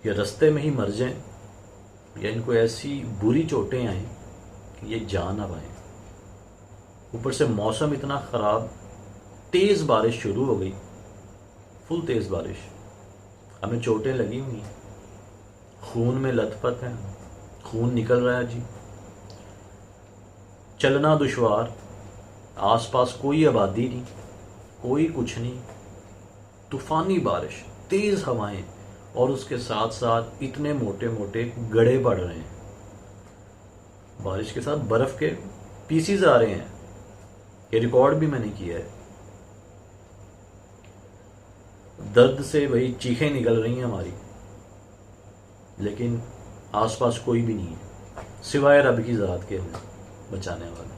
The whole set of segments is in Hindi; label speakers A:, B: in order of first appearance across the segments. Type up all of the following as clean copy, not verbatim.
A: या रास्ते में ही मर जाएं, या इनको ऐसी बुरी चोटें आएं कि ये जान ना पाएं। ऊपर से मौसम इतना ख़राब, तेज़ बारिश शुरू हो गई, फुल तेज़ बारिश, हमें चोटें लगी हुई हैं, खून में लथपथ हैं, खून निकल रहा है जी, चलना दुश्वार, आसपास कोई आबादी नहीं, कोई कुछ नहीं, तूफ़ानी बारिश, तेज़ हवाएं, और उसके साथ साथ इतने मोटे मोटे गड़े पड़ रहे हैं। बारिश के साथ बर्फ़ के पीसीज आ रहे हैं। ये रिकॉर्ड भी मैंने किया है। दर्द से वही चीखें निकल रही हैं हमारी, लेकिन आसपास कोई भी नहीं है सिवाय रब की ज़ात के हमें बचाने वाले।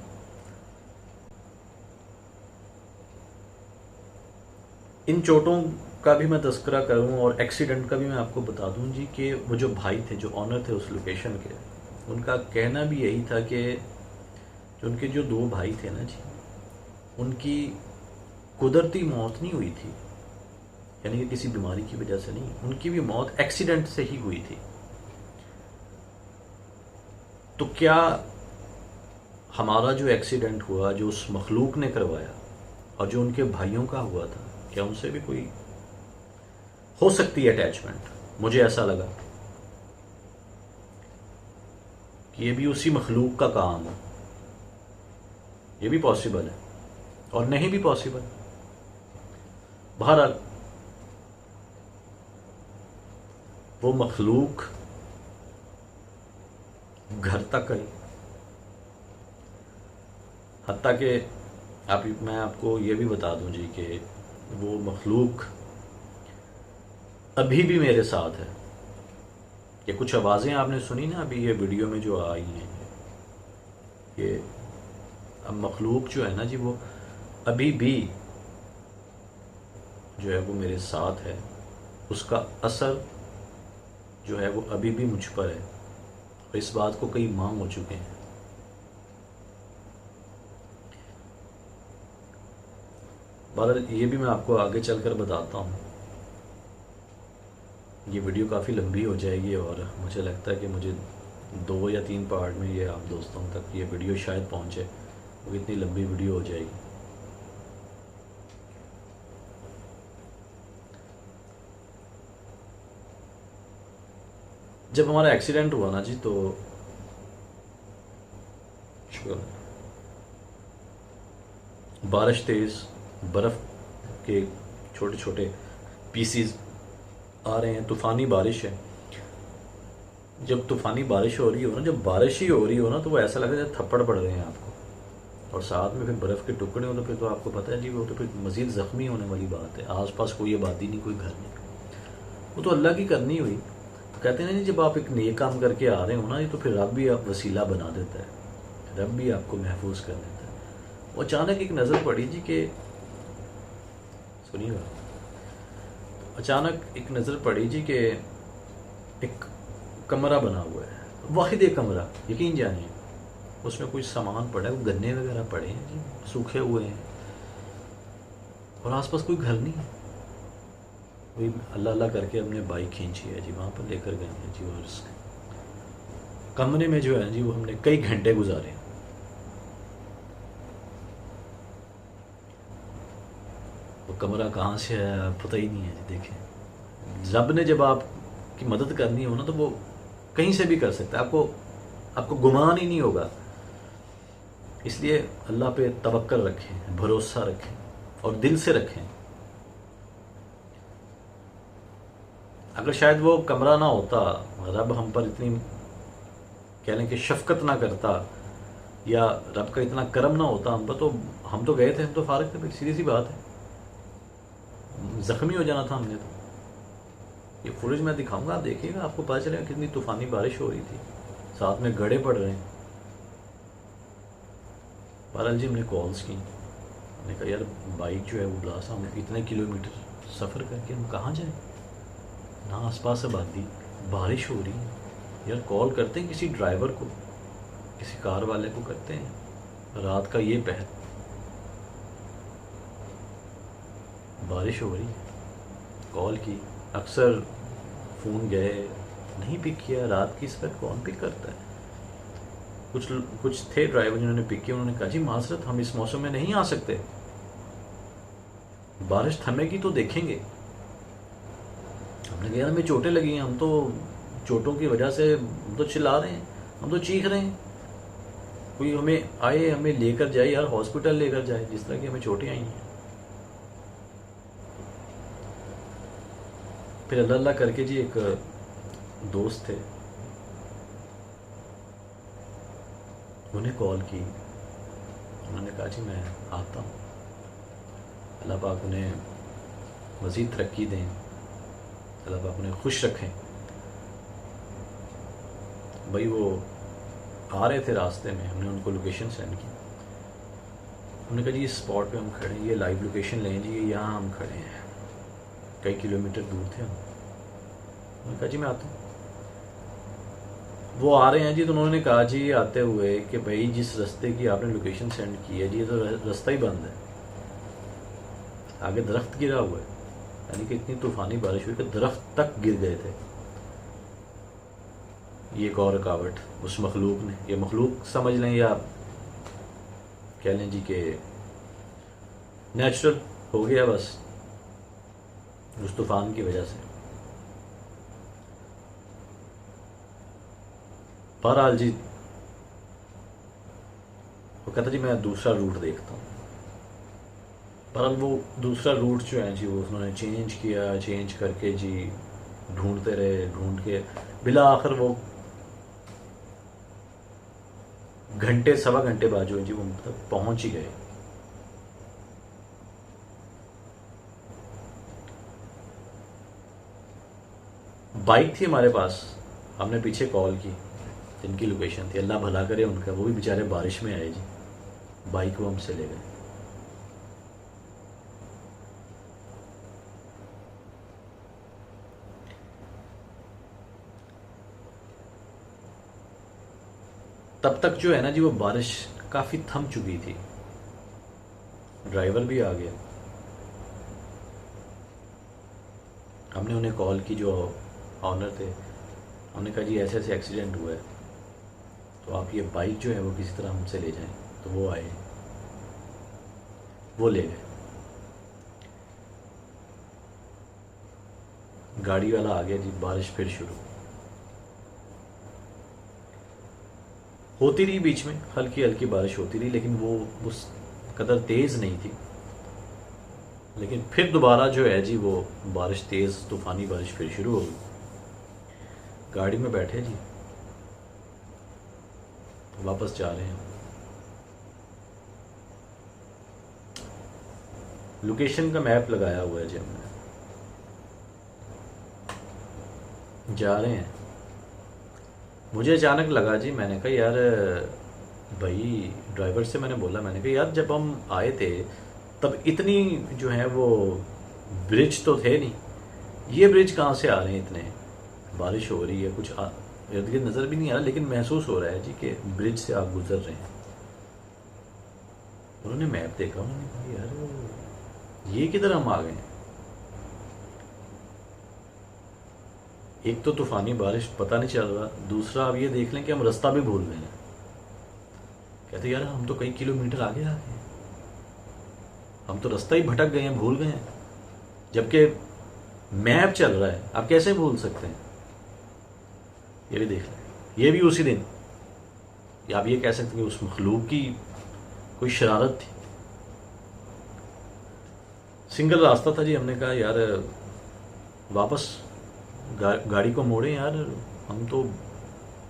A: इन चोटों का भी मैं तस्करा करूं और एक्सीडेंट का भी मैं आपको बता दूं जी कि वो जो भाई थे, जो ऑनर थे उस लोकेशन के, उनका कहना भी यही था कि जो उनके जो दो भाई थे ना जी, उनकी कुदरती मौत नहीं हुई थी, यानी कि किसी बीमारी की वजह से नहीं, उनकी भी मौत एक्सीडेंट से ही हुई थी। तो क्या हमारा जो एक्सीडेंट हुआ, जो उस मखलूक ने करवाया, और जो उनके भाइयों का हुआ था, क्या उनसे भी कोई हो सकती है अटैचमेंट? मुझे ऐसा लगा कि ये भी उसी मखलूक का काम है। ये भी पॉसिबल है और नहीं भी पॉसिबल। बहरहाल वो मखलूक घर तक आई, हत्ता कि मैं आपको ये भी बता दूं जी कि वो मखलूक अभी भी मेरे साथ है। ये कुछ आवाज़ें आपने सुनी ना अभी ये वीडियो में जो आई हैं, ये अब मखलूक जो है ना जी, वो अभी भी जो है वो मेरे साथ है। उसका असर जो है वो अभी भी मुझ पर है, और इस बात को कई माह हो चुके हैं। बहरहाल ये भी मैं आपको आगे चलकर बताता हूँ। ये वीडियो काफ़ी लंबी हो जाएगी और मुझे लगता है कि मुझे 2 या 3 पार्ट में ये आप दोस्तों तक ये वीडियो शायद पहुँचे, वो इतनी लंबी वीडियो हो जाएगी। जब हमारा एक्सीडेंट हुआ ना जी, तो बारिश तेज़, बर्फ़ के छोटे छोटे पीसीज आ रहे हैं, तूफ़ानी बारिश है। जब तूफ़ानी बारिश हो रही हो ना, जब बारिश ही हो रही हो ना, तो वो ऐसा लगता है जैसे थप्पड़ पड़ रहे हैं आपको, और साथ में फिर बर्फ़ के टुकड़े हो तो फिर तो आपको पता है जी, वो तो फिर मज़ीद ज़ख्मी होने वाली बात है। आसपास कोई आबादी नहीं, कोई घर नहीं, वो तो अल्लाह की करनी हुई। तो कहते हैं ना, जब आप एक नेक काम करके आ रहे हो ना, तो फिर रब भी आप वसीला बना देता है, रब भी आपको महफूज कर देता है। वो अचानक एक नज़र पड़ी जी कि, सुनिएगा, अचानक एक नज़र पड़ी जी कि एक कमरा बना हुआ है, वाहिद एक कमरा, यकीन जानिए, उसमें कुछ सामान पड़ा है, वो गन्ने वगैरह पड़े हैं जी, सूखे हुए हैं, और आसपास कोई घर नहीं है। वही अल्लाह अल्लाह करके हमने बाइक खींची है जी, वहाँ पर लेकर गए हैं जी, और उस कमरे में जो है जी, वो हमने कई घंटे गुजारे। वो कमरा कहाँ से आया पता ही नहीं है जी। देखें, रब ने जब आपकी मदद करनी हो ना, तो वो कहीं से भी कर सकता है, आपको गुमान ही नहीं होगा। इसलिए अल्लाह पे तवक्कल रखें, भरोसा रखें, और दिल से रखें। अगर शायद वो कमरा ना होता, रब हम पर इतनी कह लें कि शफकत ना करता, या रब का इतना करम ना होता हम पर, तो हम तो गए थे, हम तो फारग थे, सीधी सी बात है, ज़ख्मी हो जाना था हमने तो। ये फुटेज मैं दिखाऊंगा, आप देखिएगा, आपको पता चलेगा कितनी तूफ़ानी बारिश हो रही थी, साथ में गड़े पड़ रहे हैं। बहरहाल जी हमने कॉल्स की, मैंने कहा यार बाइक जो है वो ब्लास्ट, हम इतने किलोमीटर सफ़र करके हम कहाँ जाएं, ना आसपास आबादी, बारिश हो रही है, यार कॉल करते हैं किसी ड्राइवर को, किसी कार वाले को करते हैं, रात का ये पहर, बारिश हो रही है। कॉल की, अक्सर फ़ोन गए, नहीं पिक किया। रात की इस वक्त कौन पिक करता है? कुछ कुछ थे ड्राइवर जिन्होंने पिक किया, उन्होंने कहा जी माजरत, हम इस मौसम में नहीं आ सकते, बारिश थमेगी तो देखेंगे। हमने कहा यार हमें चोटें लगी हैं, हम तो चोटों की वजह से हम तो चिल्ला रहे हैं, हम तो चीख रहे हैं, कोई हमें आए, हमें लेकर जाए यार, हॉस्पिटल लेकर जाए, जिस तरह की हमें चोटें आई हैं। फिर अल्लाह अल्लाह करके जी एक दोस्त थे, उन्हें कॉल की, उन्होंने कहा जी मैं आता हूँ। अल्लाह पाक उन्हें मज़ीद तरक्की दें, अल्लाह पाक उन्हें खुश रखें। भाई वो आ रहे थे रास्ते में, हमने उनको लोकेशन सेंड की। हमने कहा जी इस स्पॉट पे हम खड़े हैं, ये लाइव लोकेशन लें जी, यहाँ हम खड़े हैं, कई किलोमीटर दूर थे हम। उन्होंने कहा जी मैं आता हूँ। वो आ रहे हैं जी, तो उन्होंने कहा जी आते हुए कि भाई जिस रास्ते की आपने लोकेशन सेंड की है जी, ये तो रास्ता ही बंद है, आगे दरख्त गिरा हुआ है। यानी कि इतनी तूफानी बारिश हुई कि दरख्त तक गिर गए थे। ये एक और रुकावट उस मखलूक ने, ये मखलूक समझ लें या कह लें जी कि नेचुरल हो गया बस उस तूफान की वजह से। बहरहाल जी वो कहता जी मैं दूसरा रूट देखता हूँ। पर वो दूसरा रूट जो है जी वो उन्होंने चेंज किया, चेंज करके जी ढूंढते रहे, ढूंढ के बिला आखिर वो घंटे सवा घंटे बाद जो है जी वो तक पहुंच ही गए। बाइक थी हमारे पास, हमने पीछे कॉल की, जिनकी लोकेशन थी, अल्लाह भला करे उनका, वो भी बेचारे बारिश में आए जी, बाइक वो हमसे ले गए। तब तक जो है ना जी वो बारिश काफ़ी थम चुकी थी, ड्राइवर भी आ गया। हमने उन्हें कॉल की, जो ऑनर थे, हमने कहा जी ऐसे ऐसे एक्सीडेंट हुआ है, तो आप ये बाइक जो है वो किसी तरह हमसे ले जाएं। तो वो आए, वो ले गए। गाड़ी वाला आ गया जी, बारिश फिर शुरू होती रही, बीच में हल्की हल्की बारिश होती रही, लेकिन वो उस कदर तेज़ नहीं थी। लेकिन फिर दोबारा जो है जी वो बारिश, तेज़ तूफ़ानी बारिश फिर शुरू हो गई। गाड़ी में बैठे जी, वापस जा रहे हैं। लोकेशन का मैप लगाया हुआ है जी हमने, जा रहे हैं। मुझे अचानक लगा जी, मैंने कहा यार भाई, ड्राइवर से मैंने बोला, मैंने कहा यार जब हम आए थे तब इतनी जो है वो ब्रिज तो थे नहीं, ये ब्रिज कहाँ से आ रहे हैं इतने, बारिश हो रही है, कुछ इर्द गिर्द नज़र भी नहीं आ रहा, लेकिन महसूस हो रहा है जी कि ब्रिज से आप गुजर रहे हैं। उन्होंने मैप देखा, उन्होंने कहा यार ये किधर हम आ गए हैं। एक तो तूफानी बारिश, पता नहीं चल रहा, दूसरा आप ये देख लें कि हम रास्ता भी भूल गए हैं। कहते यार हम तो कई किलोमीटर आगे आ गए, हम तो रास्ता ही भटक गए हैं, भूल गए हैं, जबकि मैप चल रहा है, आप कैसे भूल सकते हैं। ये भी देख लें, ये भी उसी दिन, या आप ये कह सकते हैं कि उस मखलूक की कोई शरारत थी। सिंगल रास्ता था जी, हमने कहा यार वापस गाड़ी को मोड़ें यार, हम तो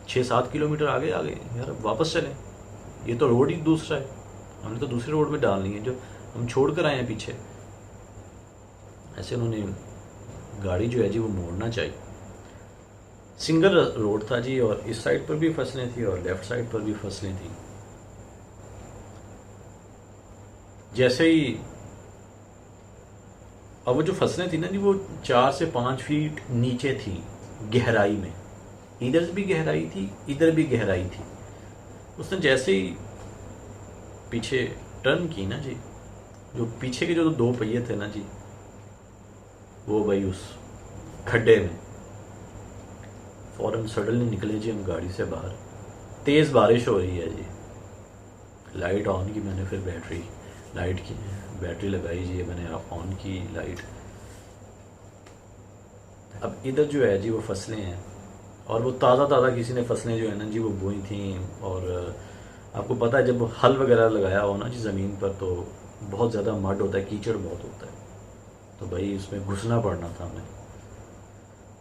A: 6-7 किलोमीटर आगे आ गए यार, वापस चलें, ये तो रोड ही दूसरा है, हमने तो दूसरे रोड में डालनी है जो हम छोड़ कर आए हैं पीछे। ऐसे उन्होंने गाड़ी जो है जी वो मोड़ना चाहिए। सिंगल रोड था जी, और इस साइड पर भी फसलें थी और लेफ्ट साइड पर भी फसलें थी। जैसे ही अब वो जो फसलें थी ना जी, वो 4 से 5 फीट नीचे थी गहराई में, इधर भी गहराई थी, इधर भी गहराई थी। उसने जैसे ही पीछे टर्न की ना जी, जो पीछे के जो 2 पहिए थे ना जी, वो भाई उस खड्डे में फ़ौरन सडनली निकले जी हम गाड़ी से बाहर। तेज़ बारिश हो रही है जी। लाइट ऑन की मैंने, फिर बैटरी लगाई जी, मैंने ऑन की लाइट। अब इधर जो है जी वो फसलें हैं, और वो ताज़ा ताज़ा किसी ने फसलें जो है ना जी वो बोई थी। और आपको पता है जब हल वगैरह लगाया हो ना जी ज़मीन पर, तो बहुत ज़्यादा मड होता है, कीचड़ बहुत होता है, तो भाई उसमें घुसना पड़ना था हमें।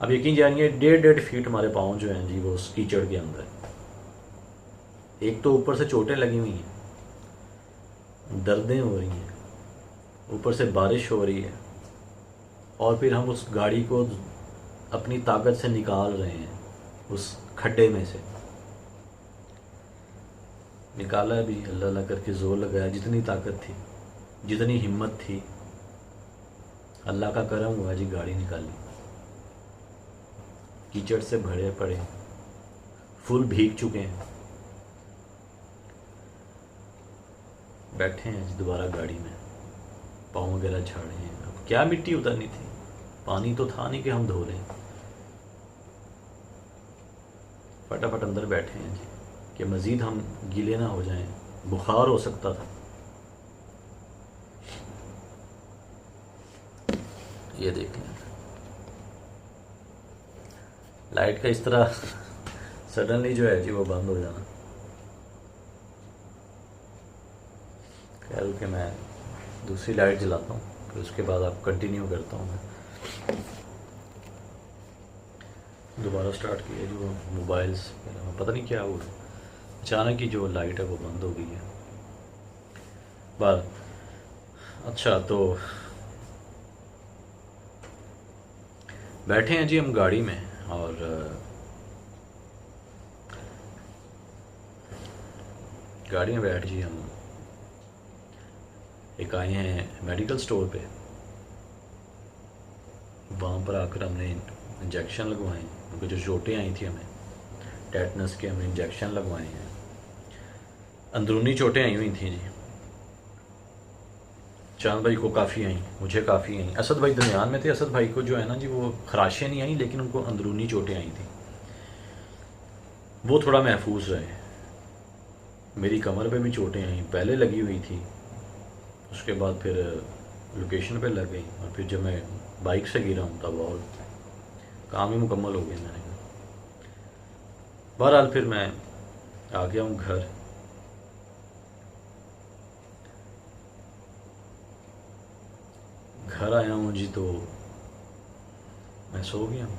A: अब यकीन जानिए 1.5 फीट हमारे पाँव जो हैं जी वो उस कीचड़ के अंदर। एक तो ऊपर से चोटें लगी हुई हैं, दर्दें हो रही हैं, ऊपर से बारिश हो रही है, और फिर हम उस गाड़ी को अपनी ताकत से निकाल रहे हैं उस खड्डे में से। निकाला भी अल्लाह अल्लाह करके, ज़ोर लगाया, जितनी ताकत थी, जितनी हिम्मत थी, अल्लाह का करम हुआ जी, गाड़ी निकाली। कीचड़ से भरे पड़े, फुल भीग चुके हैं, बैठे हैं जी दोबारा गाड़ी में, पाँव वगैरह झाड़े हैं। अब क्या मिट्टी उतरनी थी, पानी तो था नहीं कि हम धो लें। फटाफट अंदर बैठे हैं जी कि मज़ीद हम गीले ना हो जाएं, बुखार हो सकता था। ये देख लें, लाइट का इस तरह सडनली जो है जी वो बंद हो जाना। खैर कि मैं दूसरी लाइट जलाता हूँ, फिर उसके बाद आप कंटिन्यू करता हूँ मैं। दोबारा स्टार्ट किया जो मोबाइल्स, पता नहीं क्या हुआ, अचानक ही जो लाइट है वो बंद हो गई है। बार अच्छा, तो बैठे हैं जी हम गाड़ी में, और गाड़ी में बैठ जी हम एक आए हैं मेडिकल स्टोर पे। वहाँ पर आकर हमने इंजेक्शन लगवाए, क्योंकि जो चोटें आई थी हमें टेटनस के, हमने इंजेक्शन लगवाए हैं। अंदरूनी चोटें आई हुई थी जी, चांद भाई को काफ़ी आई, मुझे काफ़ी आई, असद भाई दरमियान में थे। असद भाई को जो है ना जी वो खराशें नहीं आई, लेकिन उनको अंदरूनी चोटें आई थी, वो थोड़ा महफूज रहे। मेरी कमर पे भी चोटें आई, पहले लगी हुई थी, उसके बाद फिर लोकेशन पे लग गई, और फिर जब मैं बाइक से गिरा हूँ तब और काम ही मुकम्मल हो गया। मैंने बहरहाल फिर मैं आ गया हूँ घर। घर आया हूँ जी तो मैं सो गया हूँ।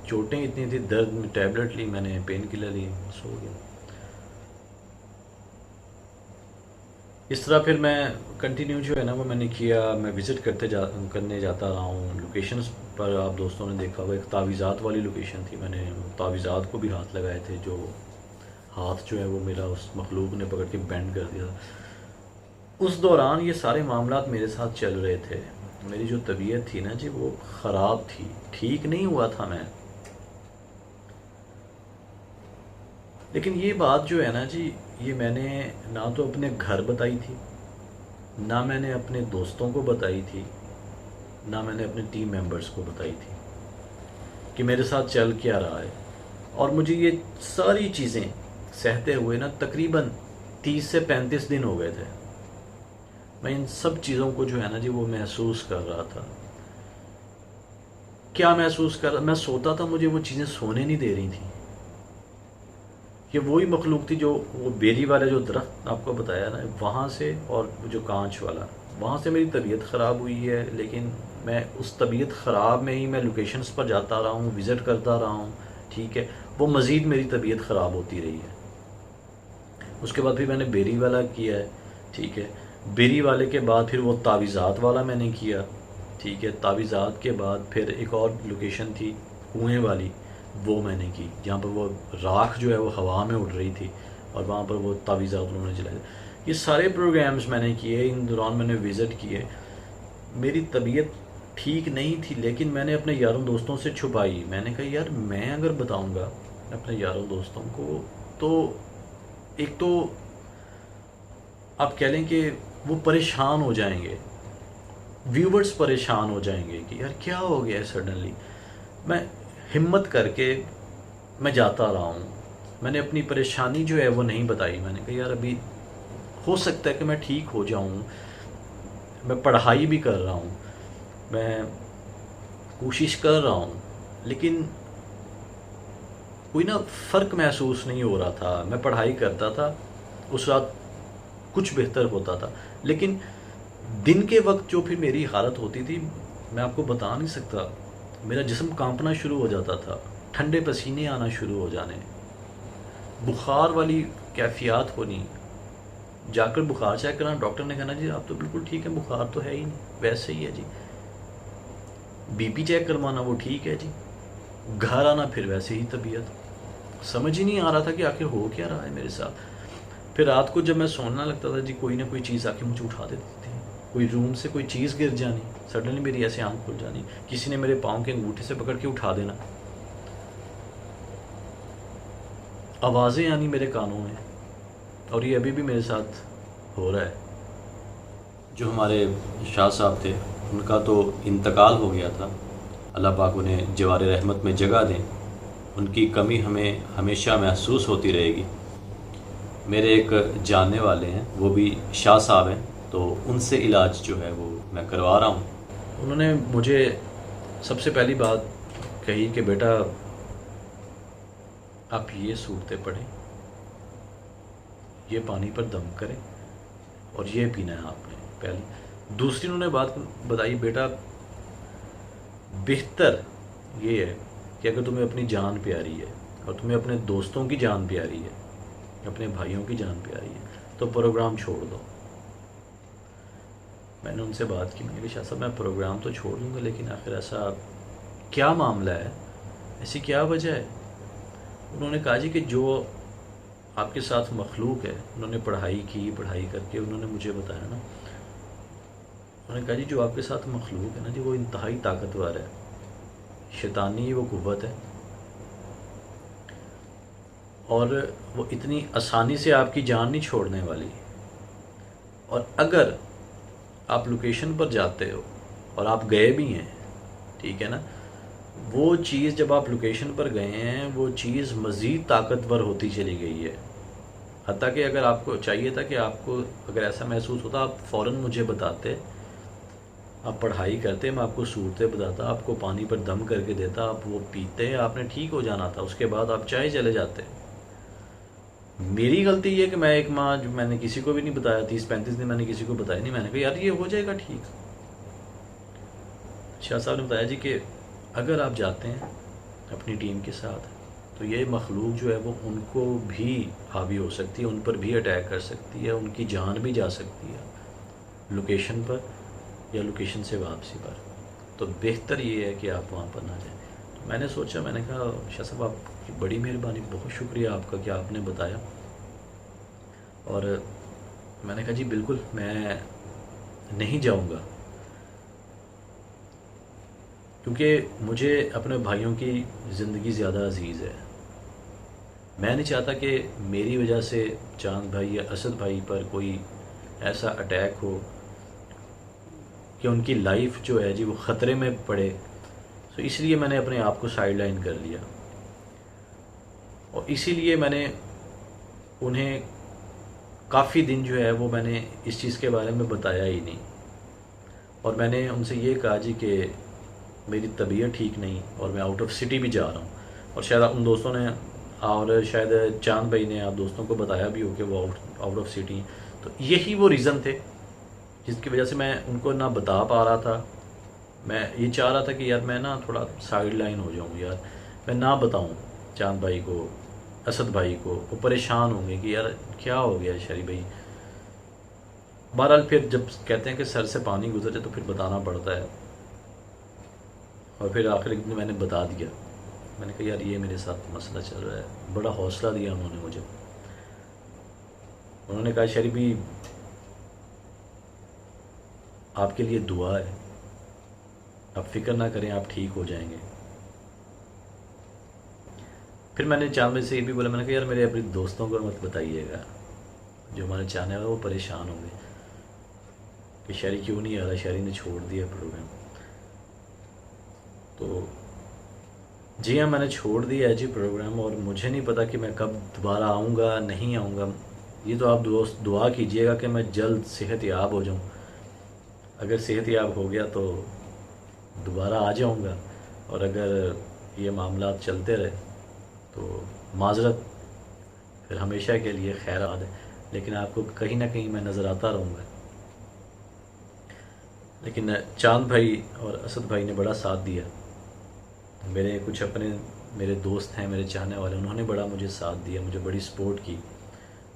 A: चोटें इतनी थी, दर्द में टैबलेट ली मैंने, पेन किलर ली, सो गया। इस तरह फिर मैं कंटिन्यू जो है ना वो मैंने किया। मैं विज़िट करने जाता रहा हूँ लोकेशंस पर। आप दोस्तों ने देखा होगा एक तावीज़ात वाली लोकेशन थी, मैंने तावीज़ात को भी हाथ लगाए थे, जो हाथ जो है वो मेरा उस मखलूक ने पकड़ के बेंड कर दिया। उस दौरान ये सारे मामलात मेरे साथ चल रहे थे। मेरी जो तबीयत थी ना जी वो ख़राब थी, ठीक नहीं हुआ था मैं। लेकिन ये बात जो है ना जी, ये मैंने ना तो अपने घर बताई थी, ना मैंने अपने दोस्तों को बताई थी, ना मैंने अपने टीम मेंबर्स को बताई थी कि मेरे साथ चल क्या रहा है। और मुझे ये सारी चीज़ें सहते हुए ना तकरीबन 30 से 35 दिन हो गए थे। मैं इन सब चीज़ों को जो है ना जी वो महसूस कर रहा था। क्या महसूस कर रहा, मैं सोता था, मुझे वो चीज़ें सोने नहीं दे रही थी। ये वही मखलूक थी जो वो बेरी वाले जो दरख्त आपको बताया ना, वहाँ से, और जो कांच वाला, वहाँ से मेरी तबीयत ख़राब हुई है। लेकिन मैं उस तबीयत ख़राब में ही मैं लोकेशंस पर जाता रहा हूँ, विज़िट करता रहा हूँ, ठीक है, वो मज़ीद मेरी तबीयत ख़राब होती रही है। उसके बाद फिर मैंने बेरी वाला किया है, ठीक है, बेरी वाले के बाद फिर वो तावीज़ात वाला मैंने किया, ठीक है, तावीज़ात के बाद फिर एक और लोकेशन थी कुएँ वाली, वो मैंने की, जहाँ पर वो राख जो है वो हवा में उड़ रही थी, और वहाँ पर वो तावीज़ात उन्होंने जलाए। ये सारे प्रोग्राम्स मैंने किए, इन दौरान मैंने विज़िट किए। मेरी तबीयत ठीक नहीं थी, लेकिन मैंने अपने यारों दोस्तों से छुपाई। मैंने कहा यार मैं अगर बताऊँगा अपने यारों दोस्तों को, तो एक तो आप कह लें कि वो परेशान हो जाएंगे, व्यूवर्स परेशान हो जाएंगे कि यार क्या हो गया है सडनली। मैं हिम्मत करके मैं जाता रहा हूँ। मैंने अपनी परेशानी जो है वो नहीं बताई। मैंने कहा यार अभी हो सकता है कि मैं ठीक हो जाऊँ, मैं पढ़ाई भी कर रहा हूँ, मैं कोशिश कर रहा हूँ, लेकिन कोई ना फ़र्क महसूस नहीं हो रहा था। मैं पढ़ाई करता था, उस रात कुछ बेहतर होता था, लेकिन दिन के वक्त जो फिर मेरी हालत होती थी मैं आपको बता नहीं सकता। मेरा जिस्म कांपना शुरू हो जाता था, ठंडे पसीने आना शुरू हो जाने, बुखार वाली कैफियत होनी। जाकर बुखार चेक कराना, डॉक्टर ने कहना जी आप तो बिल्कुल ठीक है, बुखार तो है ही नहीं, वैसे ही है जी। बीपी चेक करवाना, वो ठीक है जी। घर आना फिर वैसे ही तबीयत। समझ ही नहीं आ रहा था कि आखिर हो क्या रहा है मेरे साथ। फिर रात को जब मैं सोना लगता था जी, कोई ना कोई चीज़ आके मुझे उठा देती थी। कोई रूम से कोई चीज़ गिर जानी, सडनली मेरी ऐसे आंख खुल जानी, किसी ने मेरे पाँव के अंगूठे से पकड़ के उठा देना, आवाज़ें आनी मेरे कानों में। और ये अभी भी मेरे साथ हो रहा है। जो हमारे शाह साहब थे उनका तो इंतकाल हो गया था, अल्लाह पाक उन्हें जवार रहमत में जगह दें। उनकी कमी हमें हमेशा महसूस होती रहेगी। मेरे एक जानने वाले हैं, वो भी शाह साहब हैं, तो उनसे इलाज जो है वो मैं करवा रहा हूँ। उन्होंने मुझे सबसे पहली बात कही कि बेटा आप ये सूरतें पढ़ें, ये पानी पर दम करें और ये पीना है आपने पहली। दूसरी उन्होंने बात बताई, बेटा बेहतर ये है कि अगर तुम्हें अपनी जान प्यारी है और तुम्हें अपने दोस्तों की जान प्यारी है, अपने भाइयों की जान प्यारी है, तो प्रोग्राम छोड़ दो। मैंने उनसे बात की, मैंने कहा शाह साहब मैं प्रोग्राम तो छोड़ दूँगा, लेकिन आखिर ऐसा क्या मामला है, ऐसी क्या वजह है। उन्होंने कहा जी कि जो आपके साथ मखलूक है, उन्होंने पढ़ाई की, पढ़ाई करके उन्होंने मुझे बताया ना, उन्होंने कहा जी जो आपके साथ मखलूक है ना जी, वो इंतहाई ताकतवर है, शैतानी वो कुव्वत है, और वो इतनी आसानी से आपकी जान नहीं छोड़ने वाली। और अगर आप लोकेशन पर जाते हो और आप गए भी हैं, ठीक है ना, वो चीज़ जब आप लोकेशन पर गए हैं वो चीज़ मज़ीद ताकतवर होती चली गई है। हत्ता कि अगर आपको चाहिए था कि आपको अगर ऐसा महसूस होता आप फ़ौरन मुझे बताते, आप पढ़ाई करते, मैं आपको सूरतें बताता, आपको पानी पर दम करके देता, आप वो पीते, आपने ठीक हो जाना था, उसके बाद आप चाहे चले जाते। मेरी गलती ये कि मैं एक माह जो मैंने किसी को भी नहीं बताया, 30-35 दिन मैंने किसी को बताया नहीं। मैंने कहा यार ये हो जाएगा ठीक। शाह साहब ने बताया जी कि अगर आप जाते हैं अपनी टीम के साथ तो ये मखलूक जो है वो उनको भी हावी हो सकती है, उन पर भी अटैक कर सकती है, उनकी जान भी जा सकती है लोकेशन पर या लोकेशन से वापसी पर। तो बेहतर ये है कि आप वहाँ पर ना जाएं। तो मैंने सोचा, मैंने कहा शाह साहब आपकी बड़ी मेहरबानी, बहुत शुक्रिया आपका कि आपने बताया। और मैंने कहा जी बिल्कुल मैं नहीं जाऊँगा, क्योंकि मुझे अपने भाइयों की ज़िंदगी ज़्यादा अजीज़ है। मैं नहीं चाहता कि मेरी वजह से चांद भाई या असद भाई पर कोई ऐसा अटैक हो कि उनकी लाइफ जो है जी वो ख़तरे में पड़े। तो इसलिए मैंने अपने आप को साइड लाइन कर लिया, और इसीलिए मैंने उन्हें काफ़ी दिन जो है वो मैंने इस चीज़ के बारे में बताया ही नहीं। और मैंने उनसे ये कहा जी कि मेरी तबीयत ठीक नहीं और मैं आउट ऑफ सिटी भी जा रहा हूँ। और शायद उन दोस्तों ने और शायद चांद भाई ने आप दोस्तों को बताया भी हो कि वो आउट ऑफ सिटी। तो यही वो रीज़न थे जिसकी वजह से मैं उनको ना बता पा रहा था। मैं ये चाह रहा था कि यार मैं ना थोड़ा साइड लाइन हो जाऊँ, यार मैं ना बताऊँ चांद भाई को, असद भाई को, वो परेशान होंगे कि यार क्या हो गया शरी भाई। बहरहाल फिर जब कहते हैं कि सर से पानी गुजरे तो फिर बताना पड़ता है। और फिर आखिर एक दिन मैंने बता दिया, मैंने कहा यार ये मेरे साथ मसला चल रहा है। बड़ा हौसला दिया उन्होंने मुझे। उन्होंने कहा शरीफ भी आपके लिए दुआ है, आप फिक्र ना करें, आप ठीक हो जाएंगे। फिर मैंने चांद भाई से ये भी बोला, मैंने कहा यार मेरे अपने दोस्तों को मत बताइएगा, जो हमारे चाहने वाले वो परेशान होंगे कि शरी क्यों नहीं आ रहा, शरी ने छोड़ दिया प्रोग्राम। तो जी हाँ, मैंने छोड़ दिया है जी प्रोग्राम, और मुझे नहीं पता कि मैं कब दोबारा आऊँगा नहीं आऊँगा। ये तो आप दोस्त दुआ कीजिएगा कि मैं जल्द सेहत याब हो जाऊँ। अगर सेहत याब हो गया तो दोबारा आ जाऊँगा, और अगर ये मामलात चलते रहे तो माज़रत, फिर हमेशा के लिए खैर आद है। लेकिन आपको कहीं ना कहीं मैं नज़र आता रहूँगा। लेकिन चांद भाई और असद भाई ने बड़ा साथ दिया। मेरे कुछ अपने मेरे दोस्त हैं, मेरे चाहने वाले, उन्होंने बड़ा मुझे साथ दिया, मुझे बड़ी सपोर्ट की।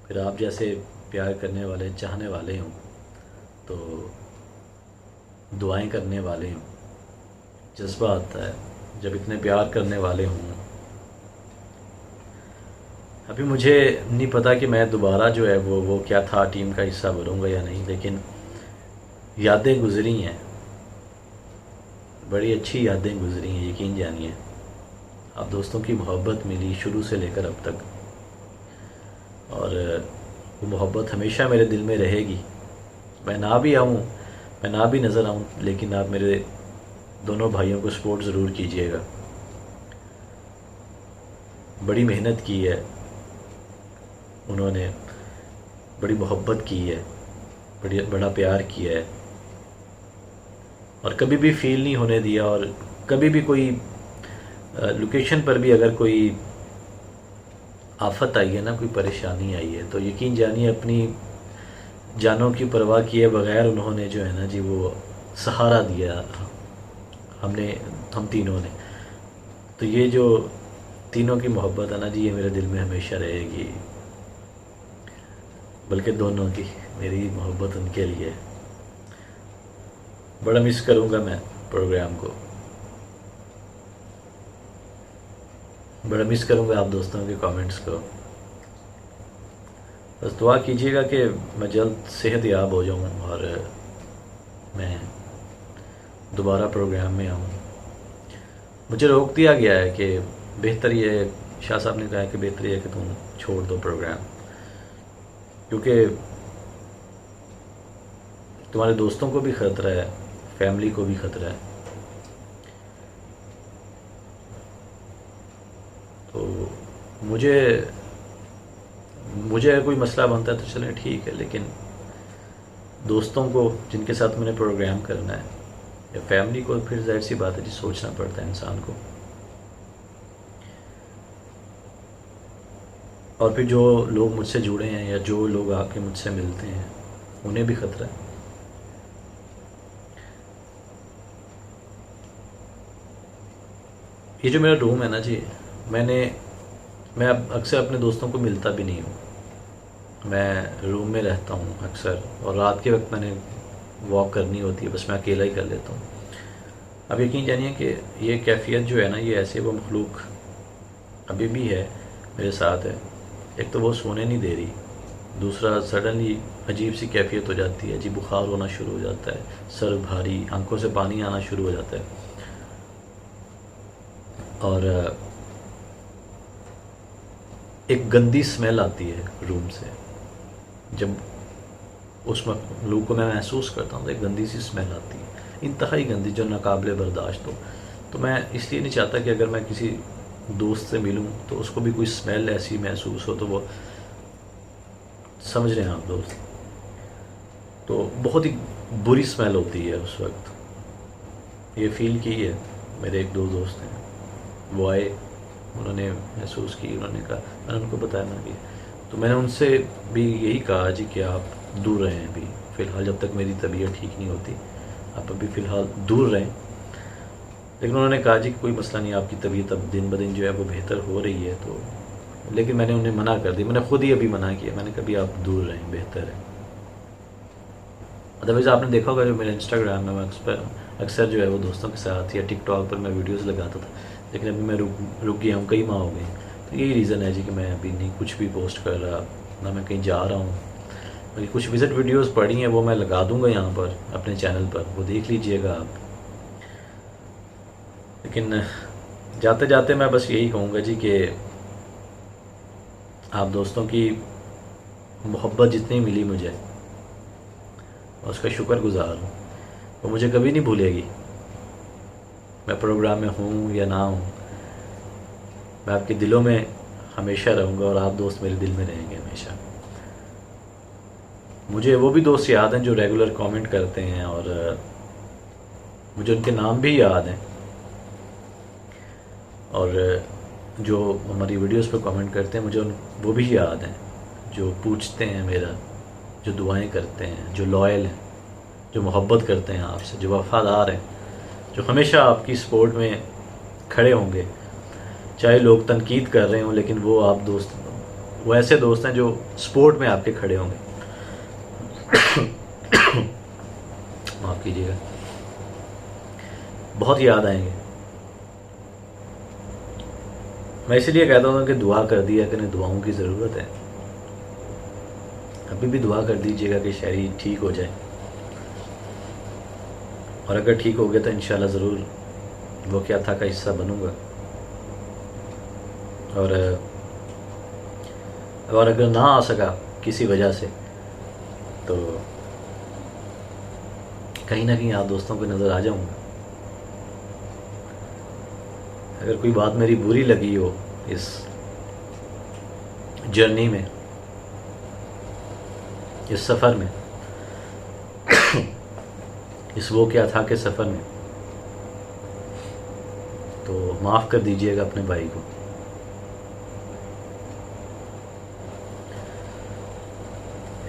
A: फिर आप जैसे प्यार करने वाले, चाहने वाले हों, तो दुआएं करने वाले हों, जज्बा आता है जब इतने प्यार करने वाले हों। अभी मुझे नहीं पता कि मैं दोबारा जो है वो क्या था, टीम का हिस्सा बनूंगा या नहीं, लेकिन यादें गुजरी हैं, बड़ी अच्छी यादें गुजरी हैं, यकीन जानिए। आप दोस्तों की मोहब्बत मिली शुरू से लेकर अब तक, और वो मोहब्बत हमेशा मेरे दिल में रहेगी। मैं ना भी आऊँ, मैं ना भी नज़र आऊँ, लेकिन आप मेरे दोनों भाइयों को सपोर्ट ज़रूर कीजिएगा। बड़ी मेहनत की है उन्होंने, बड़ी मोहब्बत की है, बड़ा प्यार किया है, और कभी भी फील नहीं होने दिया। और कभी भी कोई लोकेशन पर भी अगर कोई आफत आई है ना, कोई परेशानी आई है, तो यकीन जानिए अपनी जानों की परवाह किए बगैर उन्होंने जो है ना जी वो सहारा दिया हम तीनों ने। तो ये जो तीनों की मोहब्बत है ना जी, ये मेरे दिल में हमेशा रहेगी। बल्कि दोनों की, मेरी मोहब्बत उनके लिए। बड़ा मिस करूँगा मैं प्रोग्राम को, बड़ा मिस करूँगा आप दोस्तों के कमेंट्स को। बस दुआ कीजिएगा कि मैं जल्द सेहत याब हो जाऊँ और मैं दोबारा प्रोग्राम में आऊँ। मुझे रोक दिया गया है कि बेहतर ये, शाह साहब ने कहा कि बेहतर ये है कि तुम छोड़ दो प्रोग्राम, क्योंकि तुम्हारे दोस्तों को भी ख़तरा है, फैमिली को भी ख़तरा है। तो मुझे अगर कोई मसला बनता है तो चलें ठीक है, लेकिन दोस्तों को जिनके साथ मैंने प्रोग्राम करना है या फैमिली को, फिर जाहिर सी बात है जी सोचना पड़ता है इंसान को। और फिर जो लोग मुझसे जुड़े हैं या जो लोग आके मुझसे मिलते हैं, उन्हें भी ख़तरा है। ये जो मेरा रूम है ना जी, मैं अब अक्सर अपने दोस्तों को मिलता भी नहीं हूँ। मैं रूम में रहता हूँ अक्सर, और रात के वक्त मैंने वॉक करनी होती है, बस मैं अकेला ही कर लेता हूँ। अब यकीन जानिए कि ये कैफियत जो है ना, ये ऐसे वो मखलूक अभी भी है, मेरे साथ है। एक तो वो सोने नहीं दे रही, दूसरा सडनली अजीब सी कैफियत हो जाती है जी, बुखार होना शुरू हो जाता है, सर भारी, आंखों से पानी आना शुरू हो जाता है, और एक गंदी स्मेल आती है रूम से। जब उस मखलूक को मैं महसूस करता हूँ तो एक गंदी सी स्मेल आती है, इंतहाई गंदी, जो नाकाबिले बर्दाश्त हो। तो मैं इसलिए नहीं चाहता कि अगर मैं किसी दोस्त से मिलूं तो उसको भी कोई स्मेल ऐसी महसूस हो, तो वो समझ रहे हैं आप दोस्त, तो बहुत ही बुरी स्मेल होती है उस वक्त। ये फील की है मेरे एक दो दोस्त हैं, वो आए, उन्होंने महसूस की, उन्होंने कहा, मैंने उनको बताया ना कि, तो मैंने उनसे भी यही कहा जी कि आप दूर रहें अभी फ़िलहाल, जब तक मेरी तबीयत ठीक नहीं होती आप अभी फ़िलहाल दूर रहें। लेकिन उन्होंने कहा जी कि कोई मसला नहीं, आपकी तबीयत अब दिन ब दिन जो है वो बेहतर हो रही है। तो लेकिन मैंने उन्हें मना कर दी, मैंने खुद ही अभी मना किया, मैंने कभी आप दूर रहें, बेहतर है। अदरवाइज़ आपने देखा होगा जो मेरे इंस्टाग्राम में मैं अक्सर जो है वो दोस्तों के साथ या टिकटॉक पर मैं वीडियोज़ लगाता था, लेकिन अभी मैं रुक गया हूँ, कई माह हो गए। तो यही रीज़न है जी कि मैं अभी नहीं कुछ भी पोस्ट कर रहा, ना मैं कहीं जा रहा हूँ। बाकी कुछ विज़िट वीडियोस पड़ी हैं, वो मैं लगा दूंगा यहाँ पर अपने चैनल पर, वो देख लीजिएगा आप। लेकिन जाते जाते मैं बस यही कहूँगा जी कि आप दोस्तों की मोहब्बत जितनी मिली मुझे, उसका शुक्रगुज़ार हूँ, वो मुझे कभी नहीं भूलेगी। मैं प्रोग्राम में हूँ या ना हूँ, मैं आपके दिलों में हमेशा रहूँगा और आप दोस्त मेरे दिल में रहेंगे हमेशा। मुझे वो भी दोस्त याद हैं जो रेगुलर कमेंट करते हैं, और मुझे उनके नाम भी याद हैं, और जो हमारी वीडियोस पे कमेंट करते हैं मुझे वो भी याद हैं, जो पूछते हैं मेरा, जो दुआएं करते हैं, जो लॉयल हैं, जो मोहब्बत करते हैं आपसे, जो वफादार हैं, जो हमेशा आपकी सपोर्ट में खड़े होंगे, चाहे लोग तनकीद कर रहे हों, लेकिन वो आप दोस्त, वो ऐसे दोस्त हैं जो सपोर्ट में आपके खड़े होंगे। माफ़ कीजिएगा, बहुत याद आएंगे। मैं इसलिए कहता हूँ कि दुआ कर दिया करें, दुआओं की ज़रूरत है। अभी भी दुआ कर दीजिएगा कि शायरी ठीक हो जाए, और अगर ठीक हो गया तो इंशाल्लाह ज़रूर वो क्या था का हिस्सा बनूंगा। और अगर ना आ सका किसी वजह से, तो कहीं ना कहीं आप दोस्तों को नज़र आ जाऊंगा। अगर कोई बात मेरी बुरी लगी हो इस जर्नी में, इस सफ़र में, इस वो क्या था के सफ़र में, तो माफ़ कर दीजिएगा अपने भाई को।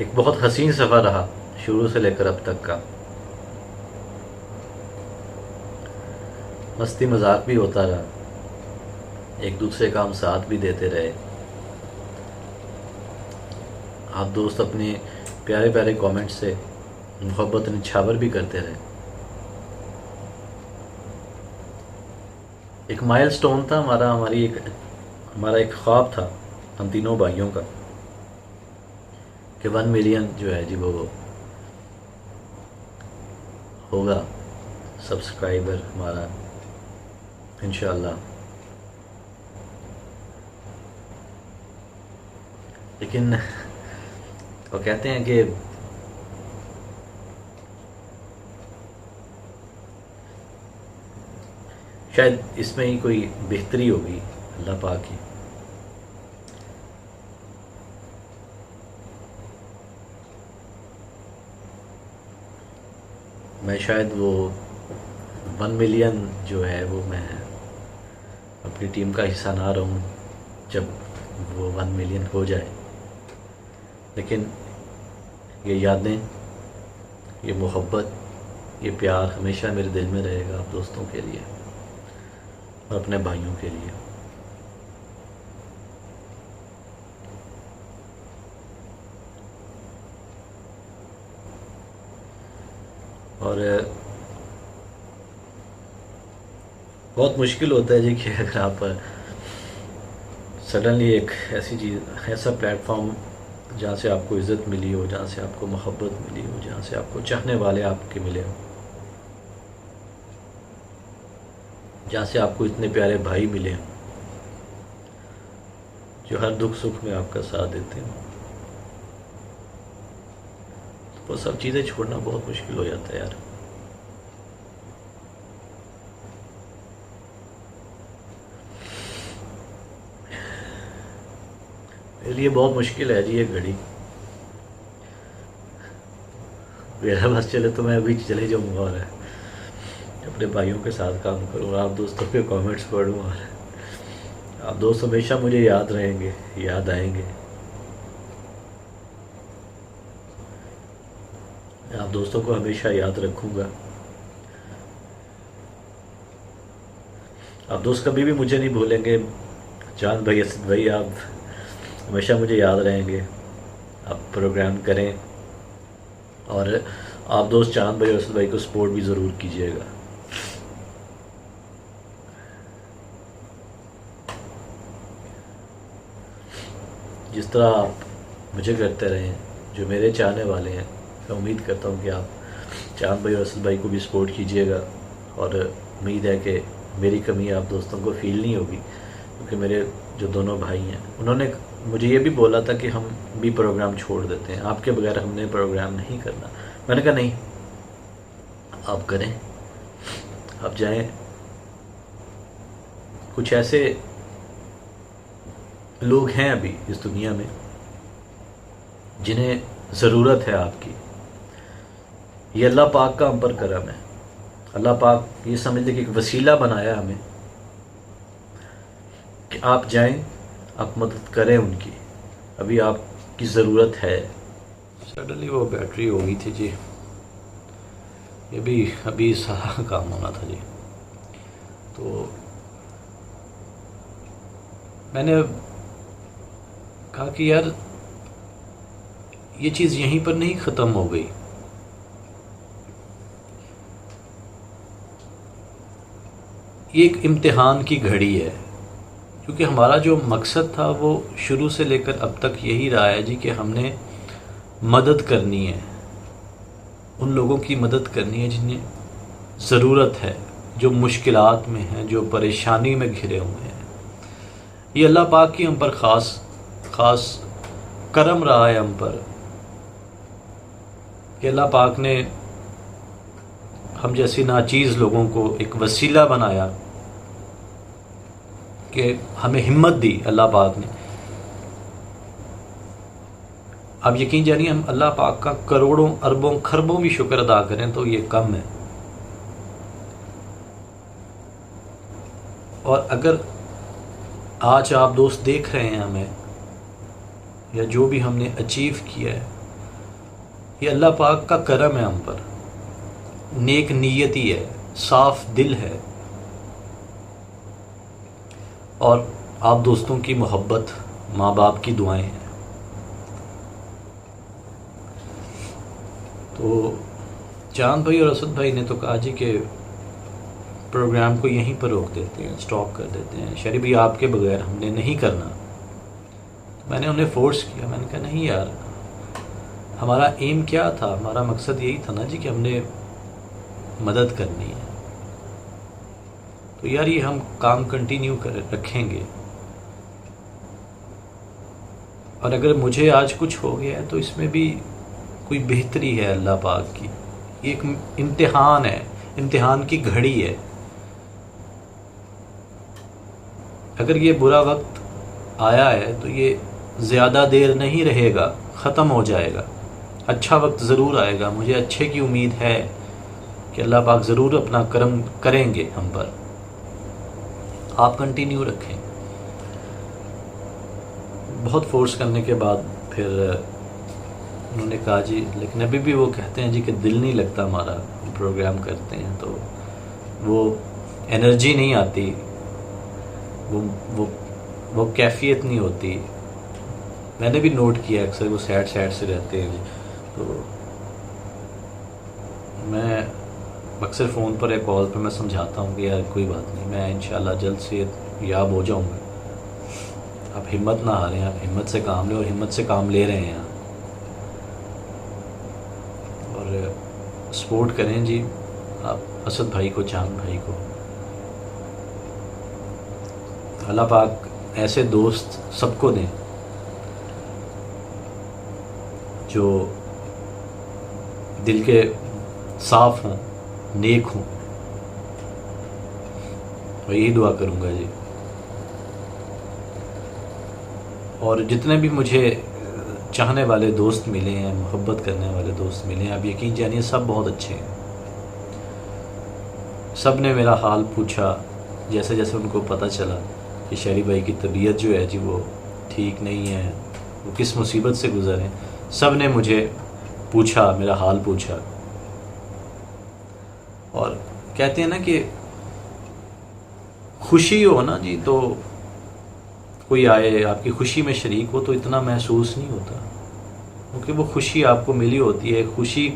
A: एक बहुत हसीन सफ़र रहा शुरू से लेकर अब तक का। मस्ती मजाक भी होता रहा, एक दूसरे का हम साथ भी देते रहे। आप दोस्त अपने प्यारे प्यारे कमेंट से मोहब्बत निछावर भी करते रहे। एक माइलस्टोन था हमारा एक ख्वाब था हम तीनों भाइयों का कि 1 मिलियन जो है जी वो होगा सब्सक्राइबर हमारा, इंशाल्लाह। लेकिन वो कहते हैं कि शायद इसमें ही कोई बेहतरी होगी अल्लाह पाक की। मैं शायद वो 1 मिलियन जो है वो मैं अपनी टीम का हिस्सा ना रहूं जब वो 1 मिलियन हो जाए, लेकिन ये यादें, ये मोहब्बत, ये प्यार हमेशा मेरे दिल में रहेगा आप दोस्तों के लिए और अपने भाइयों के लिए। और बहुत मुश्किल होता है जी कि अगर आप सडनली एक ऐसी चीज़, ऐसा प्लेटफॉर्म जहाँ से आपको इज़्ज़त मिली हो, जहाँ से आपको मोहब्बत मिली हो, जहाँ से आपको चाहने वाले आपके मिले हो, जहाँ से आपको इतने प्यारे भाई मिले हों जो हर दुख सुख में आपका साथ देते हो, तो वो सब चीज़ें छोड़ना बहुत मुश्किल हो जाता है यार। मेरे लिए बहुत मुश्किल है जी ये घड़ी। मेरा बस चले तो मैं अभी चले जाऊँगा और अपने भाइयों के साथ काम करूँ और आप दोस्तों के कमेंट्स पढ़ूँ, और आप दोस्त हमेशा मुझे याद रहेंगे, याद आएंगे। आप दोस्तों को हमेशा याद रखूँगा। आप दोस्त कभी भी मुझे नहीं भूलेंगे। जान भाई, असद भाई, आप हमेशा मुझे याद रहेंगे। आप प्रोग्राम करें, और आप दोस्त चांद भाई और असद भाई को सपोर्ट भी ज़रूर कीजिएगा। जिस तरह आप मुझे करते रहे हैं, जो मेरे चाहने वाले हैं, मैं उम्मीद करता हूँ कि आप चांद भाई और असद भाई को भी सपोर्ट कीजिएगा। और उम्मीद है कि मेरी कमी आप दोस्तों को फील नहीं होगी, क्योंकि मेरे जो दोनों भाई हैं उन्होंने मुझे ये भी बोला था कि हम भी प्रोग्राम छोड़ देते हैं, आपके बगैर हमने प्रोग्राम नहीं करना। मैंने कहा नहीं, आप करें, आप जाएं, कुछ ऐसे लोग हैं अभी इस दुनिया में जिन्हें ज़रूरत है आपकी। ये अल्लाह पाक का हम पर करम है। अल्लाह पाक ये समझ ले कि एक वसीला बनाया हमें कि आप जाएं, आप मदद करें उनकी, अभी आपकी ज़रूरत है। सडनली वो बैटरी हो गई थी जी, ये भी अभी सारा काम होना था जी। तो मैंने कहा कि यार ये चीज़ यहीं पर नहीं ख़त्म हो गई। ये एक इम्तिहान की घड़ी है, क्योंकि हमारा जो मकसद था वो शुरू से लेकर अब तक यही रहा है जी कि हमने मदद करनी है, उन लोगों की मदद करनी है जिन्हें ज़रूरत है, जो मुश्किलात में हैं, जो परेशानी में घिरे हुए हैं। ये अल्लाह पाक की हम पर ख़ास करम रहा है हम पर कि अल्लाह पाक ने हम जैसी नाचीज़ लोगों को एक वसीला बनाया, कि हमें हिम्मत दी अल्लाह पाक ने। आप यकीन जानिए, हम अल्लाह पाक का करोड़ों अरबों खरबों भी शुक्र अदा करें तो ये कम है। और अगर आज आप दोस्त देख रहे हैं हमें, या जो भी हमने अचीव किया है, ये अल्लाह पाक का करम है हम पर, नेक नीयती है, साफ दिल है, और आप दोस्तों की मोहब्बत, माँ बाप की दुआएं हैं। तो चांद भाई और असद भाई ने तो कहा जी कि प्रोग्राम को यहीं पर रोक देते हैं, स्टॉप कर देते हैं, शरीफ भाई आपके बगैर हमने नहीं करना। मैंने उन्हें फोर्स किया, मैंने कहा नहीं यार, हमारा एम क्या था, हमारा मकसद यही था ना जी कि हमने मदद करनी है। तो यार ये हम काम कंटिन्यू कर रखेंगे, और अगर मुझे आज कुछ हो गया है तो इसमें भी कोई बेहतरी है अल्लाह पाक की। ये एक इम्तिहान है, इम्तिहान की घड़ी है। अगर ये बुरा वक्त आया है तो ये ज़्यादा देर नहीं रहेगा, ख़त्म हो जाएगा। अच्छा वक्त ज़रूर आएगा, मुझे अच्छे की उम्मीद है कि अल्लाह पाक ज़रूर अपना करम करेंगे हम पर। आप कंटिन्यू रखें। बहुत फोर्स करने के बाद फिर उन्होंने कहा जी, लेकिन अभी भी वो कहते हैं जी कि दिल नहीं लगता हमारा, प्रोग्राम करते हैं तो वो एनर्जी नहीं आती, वो कैफियत नहीं होती। मैंने भी नोट किया अक्सर वो सैड से रहते हैं। तो मैं अक्सर फ़ोन पर या कॉल पर मैं समझाता हूँ कि यार कोई बात नहीं, मैं इंशाल्लाह जल्द से याब हो जाऊँगा, आप हिम्मत ना हारें, आप हिम्मत से काम लें, और हिम्मत से काम ले रहे हैं और सपोर्ट करें जी आप असद भाई को, चांद भाई को। अल्लाह पाक ऐसे दोस्त सबको दें जो दिल के साफ हों, नेक हों। मैं यही दुआ करूँगा जी। और जितने भी मुझे चाहने वाले दोस्त मिले हैं, मोहब्बत करने वाले दोस्त मिले हैं, आप यकीन जानिए सब बहुत अच्छे हैं। सब ने मेरा हाल पूछा, जैसे जैसे उनको पता चला कि शरीफ भाई की तबीयत जो है जी वो ठीक नहीं है, वो किस मुसीबत से गुज़रे, सब ने मुझे पूछा, मेरा हाल पूछा। और कहते हैं ना कि खुशी हो ना जी, तो कोई आए आपकी खुशी में शरीक हो तो इतना महसूस नहीं होता, क्योंकि वो खुशी आपको मिली होती है। खुशी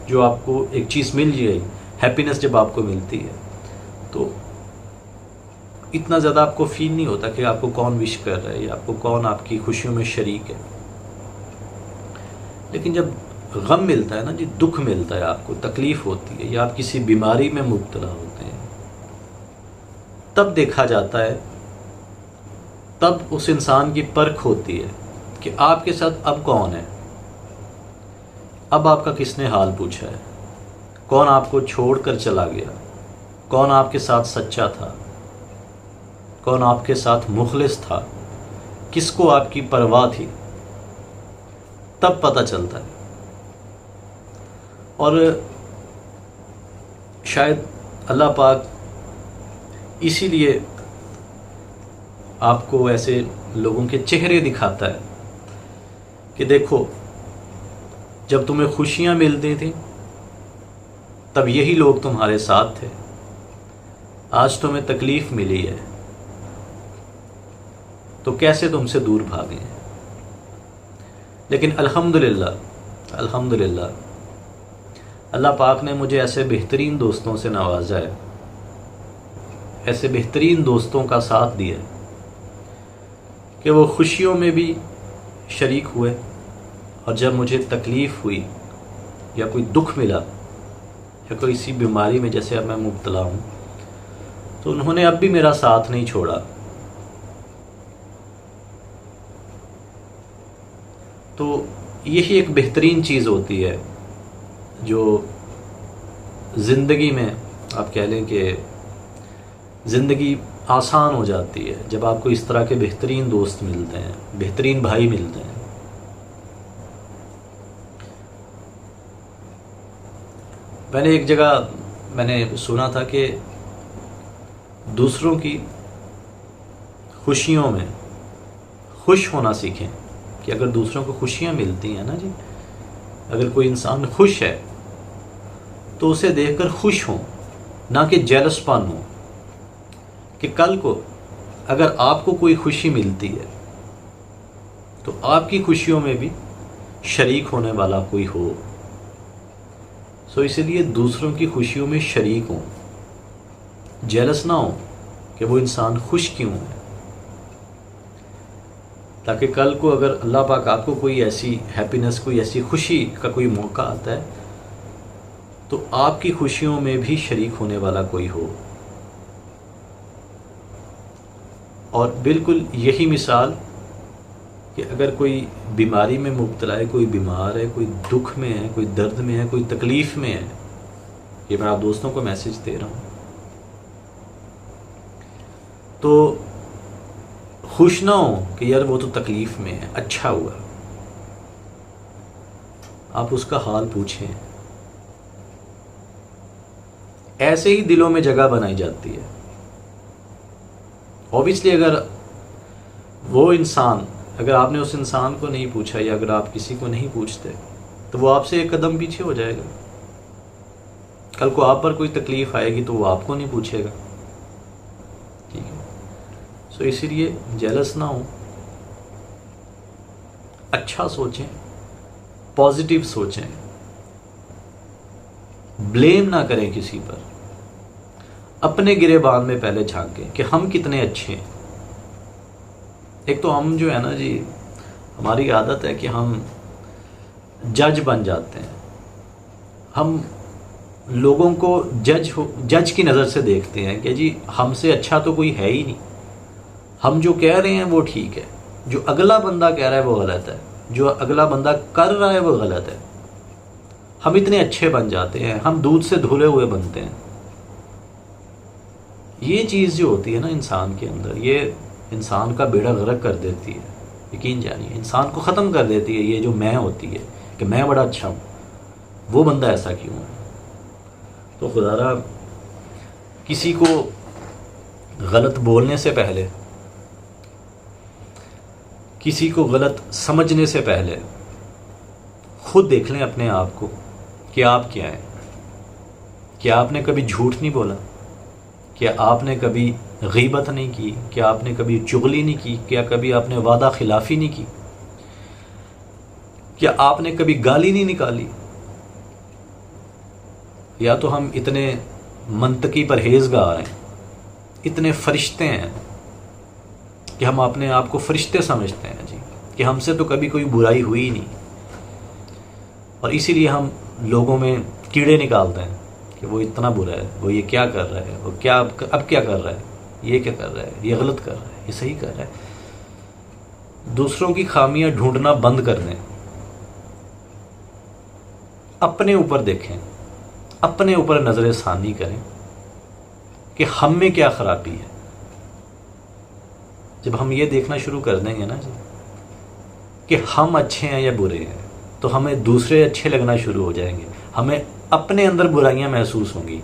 A: जो आपको एक चीज़ मिल जाए, हैप्पीनेस जब आपको मिलती है तो इतना ज़्यादा आपको फील नहीं होता कि आपको कौन विश कर रहा है या आपको कौन आपकी खुशियों में शरीक है। लेकिन जब गम मिलता है ना जी, दुख मिलता है, आपको तकलीफ़ होती है या आप किसी बीमारी में मुब्तला होते हैं, तब देखा जाता है, तब उस इंसान की परख होती है कि आपके साथ अब कौन है, अब आपका किसने हाल पूछा है, कौन आपको छोड़कर चला गया, कौन आपके साथ सच्चा था, कौन आपके साथ मुखलिस था, किसको आपकी परवाह थी, तब पता चलता है। और शायद अल्लाह पाक इसीलिए आपको ऐसे लोगों के चेहरे दिखाता है कि देखो, जब तुम्हें खुशियां मिलती थी तब यही लोग तुम्हारे साथ थे, आज तुम्हें तकलीफ मिली है तो कैसे तुमसे दूर भागे। लेकिन अल्हम्दुलिल्लाह अल्हम्दुलिल्लाह अल्लाह पाक ने मुझे ऐसे बेहतरीन दोस्तों से नवाजा है, ऐसे बेहतरीन दोस्तों का साथ दिया कि वो खुशियों में भी शरीक हुए, और जब मुझे तकलीफ़ हुई या कोई दुख मिला या कोई सी बीमारी में जैसे अब मैं मुब्तला हूँ, तो उन्होंने अब भी मेरा साथ नहीं छोड़ा। तो यही एक बेहतरीन चीज़ होती है जो ज़िंदगी में आप कह लें कि ज़िंदगी आसान हो जाती है जब आपको इस तरह के बेहतरीन दोस्त मिलते हैं, बेहतरीन भाई मिलते हैं। मैंने एक जगह मैंने सुना था कि दूसरों की खुशियों में खुश होना सीखें, कि अगर दूसरों को खुशियां मिलती हैं ना जी, अगर कोई इंसान खुश है तो उसे देखकर खुश हो, ना कि जेलसपन हो, कि कल को अगर आपको कोई खुशी मिलती है तो आपकी खुशियों में भी शरीक होने वाला कोई हो। सो इसलिए दूसरों की खुशियों में शरीक हो, जेलस ना हो कि वो इंसान खुश क्यों है, ताकि कल को अगर अल्लाह पाक आपको कोई ऐसी हैप्पीनेस, कोई ऐसी खुशी का कोई मौका आता है तो आपकी खुशियों में भी शरीक होने वाला कोई हो। और बिल्कुल यही मिसाल कि अगर कोई बीमारी में मुब्तला है, कोई बीमार है, कोई दुख में है, कोई दर्द में है, कोई तकलीफ़ में है, ये मैं आप दोस्तों को मैसेज दे रहा हूँ, तो खुश ना हो कि यार वो तो तकलीफ़ में है, अच्छा हुआ। आप उसका हाल पूछें। ऐसे ही दिलों में जगह बनाई जाती है। ऑब्वियसली अगर वो इंसान, अगर आपने उस इंसान को नहीं पूछा या अगर आप किसी को नहीं पूछते तो वो आपसे एक कदम पीछे हो जाएगा। कल को आप पर कोई तकलीफ़ आएगी तो वो आपको नहीं पूछेगा। ठीक है, सो इसीलिए जेलस ना हो, अच्छा सोचें, पॉजिटिव सोचें, ब्लेम ना करें किसी पर, अपने गिरेबान में पहले झांकें कि हम कितने अच्छे हैं। एक तो हम जो है ना जी, हमारी आदत है कि हम जज बन जाते हैं, हम लोगों को जज की नज़र से देखते हैं कि जी हमसे अच्छा तो कोई है ही नहीं, हम जो कह रहे हैं वो ठीक है, जो अगला बंदा कह रहा है वो गलत है, जो अगला बंदा कर रहा है वो गलत है। हम इतने अच्छे बन जाते हैं, हम दूध से धुले हुए बनते हैं। ये चीज़ जो होती है ना इंसान के अंदर, ये इंसान का बेड़ा गर्क कर देती है। यकीन जानिए, इंसान को ख़त्म कर देती है ये जो मैं होती है कि मैं बड़ा अच्छा हूँ, वो बंदा ऐसा क्यों है। तो खुदारा किसी को गलत बोलने से पहले, किसी को गलत समझने से पहले खुद देख लें अपने आप को कि आप क्या हैं। क्या आपने कभी झूठ नहीं बोला? क्या आपने कभी गीबत नहीं की? क्या आपने कभी चुगली नहीं की? क्या कभी आपने वादा खिलाफी नहीं की? क्या आपने कभी गाली नहीं निकाली? या तो हम इतने मंतकी परहेजगार हैं, इतने फरिश्ते हैं कि हम अपने आप को फरिश्ते समझते हैं जी, कि हमसे तो कभी कोई बुराई हुई ही नहीं, और इसीलिए हम लोगों में कीड़े निकालते हैं कि वो इतना बुरा है, वो ये क्या कर रहा है, वो क्या अब क्या कर रहा है, ये क्या कर रहा है, ये गलत कर रहा है, ये सही कर रहा है। दूसरों की खामियां ढूंढना बंद कर दें, अपने ऊपर देखें, अपने ऊपर नजर सानी करें कि हम में क्या खराबी है। जब हम ये देखना शुरू कर देंगे ना जी कि हम अच्छे हैं या बुरे हैं, तो हमें दूसरे अच्छे लगना शुरू हो जाएंगे, हमें अपने अंदर बुराइयां महसूस होंगी।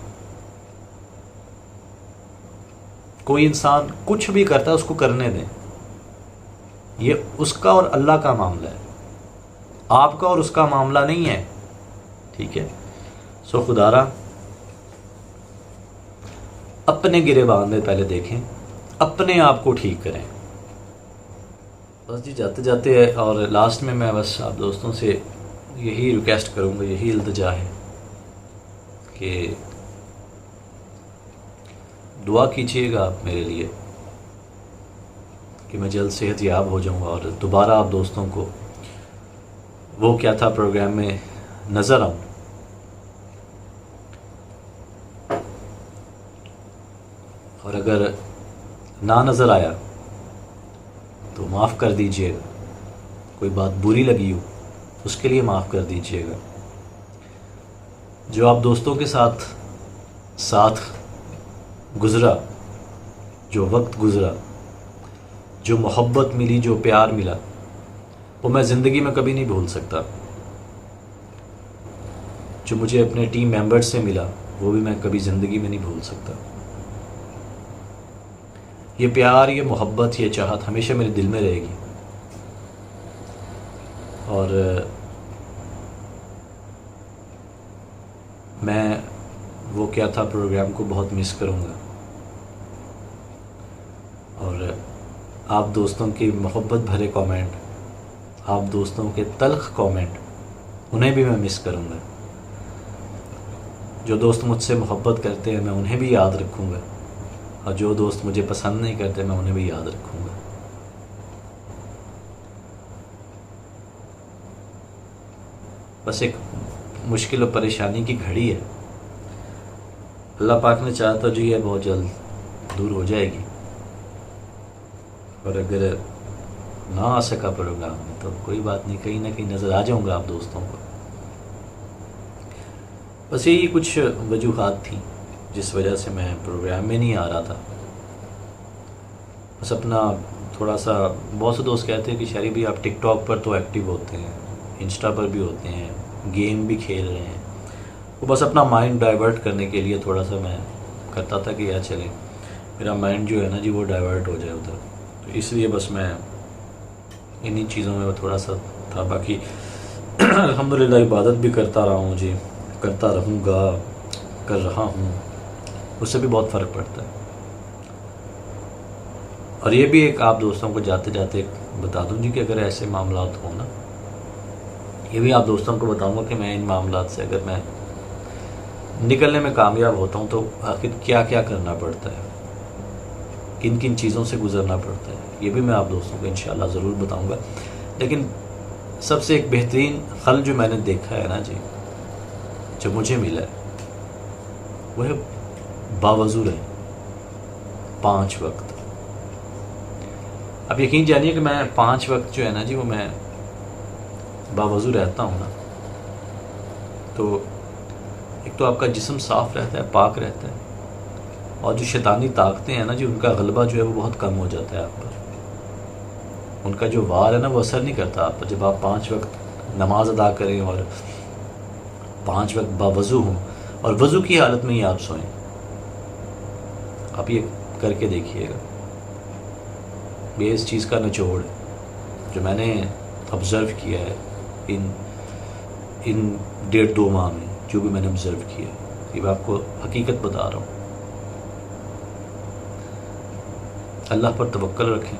A: कोई इंसान कुछ भी करता है उसको करने दें, ये उसका और अल्लाह का मामला है, आपका और उसका मामला नहीं है, ठीक है। सो खुदारा अपने गिरेबान में पहले देखें, अपने आप को ठीक करें। बस जी जाते जाते और लास्ट में मैं बस आप दोस्तों से यही रिक्वेस्ट करूँगा, यही इल्तिजा है कि दुआ कीजिएगा आप मेरे लिए कि मैं जल्द सेहत याब हो जाऊँगा और दोबारा आप दोस्तों को वो क्या था प्रोग्राम में नज़र आऊँ। और अगर ना नज़र आया तो माफ़ कर दीजिएगा, कोई बात बुरी लगी हो उसके लिए माफ़ कर दीजिएगा। जो आप दोस्तों के साथ गुज़रा, जो वक्त गुज़रा, जो मोहब्बत मिली, जो प्यार मिला, वो मैं ज़िंदगी में कभी नहीं भूल सकता। जो मुझे अपने टीम मेंबर्स से मिला वो भी मैं कभी ज़िंदगी में नहीं भूल सकता। ये प्यार, ये मोहब्बत, ये चाहत हमेशा मेरे दिल में रहेगी। और मैं वो क्या था प्रोग्राम को बहुत मिस करूँगा। और आप दोस्तों की मोहब्बत भरे कमेंट, आप दोस्तों के तल्ख कमेंट, उन्हें भी मैं मिस करूँगा। जो दोस्त मुझसे मोहब्बत करते हैं मैं उन्हें भी याद रखूँगा, और जो दोस्त मुझे पसंद नहीं करते मैं उन्हें भी याद रखूँगा। बस एक मुश्किल और परेशानी की घड़ी है, अल्लाह पाक ने चाहा तो जी ये बहुत जल्द दूर हो जाएगी। और अगर ना आ सका प्रोग्राम में तो कोई बात नहीं, कहीं ना कहीं नज़र आ जाऊँगा आप दोस्तों को। बस यही कुछ वजूहात थी जिस वजह से मैं प्रोग्राम में नहीं आ रहा था। बस अपना थोड़ा सा, बहुत से दोस्त कहते हैं कि शरीफ भाई आप टिकटॉक पर तो एक्टिव होते हैं, इंस्टा पर भी होते हैं, गेम भी खेल रहे हैं, वो बस अपना माइंड डाइवर्ट करने के लिए थोड़ा सा मैं करता था कि यार चले मेरा माइंड जो है ना जी वो डाइवर्ट हो जाए उधर, तो इसलिए बस मैं इन्हीं चीज़ों में थोड़ा सा था। बाकी अल्हम्दुलिल्लाह इबादत भी करता रहा हूँ जी, करता रहूँगा, कर रहा हूँ, उससे भी बहुत फ़र्क पड़ता है। और ये भी एक आप दोस्तों को जाते जाते बता दूँ जी कि अगर ऐसे मामलात हो ना, ये भी आप दोस्तों को बताऊँगा कि मैं इन मामलात से अगर मैं निकलने में कामयाब होता हूँ तो आखिर क्या क्या करना पड़ता है, किन किन चीज़ों से गुज़रना पड़ता है, ये भी मैं आप दोस्तों को इंशाल्लाह ज़रूर बताऊँगा। लेकिन सबसे एक बेहतरीन हल जो मैंने देखा है ना जी, जो मुझे मिला है वो है बावज़ू रहे 5 वक्त। अब यकीन जानिए कि मैं 5 वक्त जो है ना जी वो मैं बावज़ू रहता हूँ ना, तो एक तो आपका जिस्म साफ़ रहता है, पाक रहता है, और जो शैतानी ताकतें हैं ना जी उनका गलबा जो है वो बहुत कम हो जाता है आप पर। उनका जो वार है ना वो असर नहीं करता आप पर। जब आप 5 वक्त नमाज अदा करें और 5 वक्त बावज़ू हों और वज़ू की हालत में ही आप सोएं, आप ये करके देखिएगा। ये इस चीज़ का निचोड़ जो मैंने ऑब्ज़र्व किया है इन 1.5-2 माह में, जो भी मैंने ऑब्ज़र्व किया है, ये मैं आपको हकीकत बता रहा हूँ। अल्लाह पर तवक्कल रखें,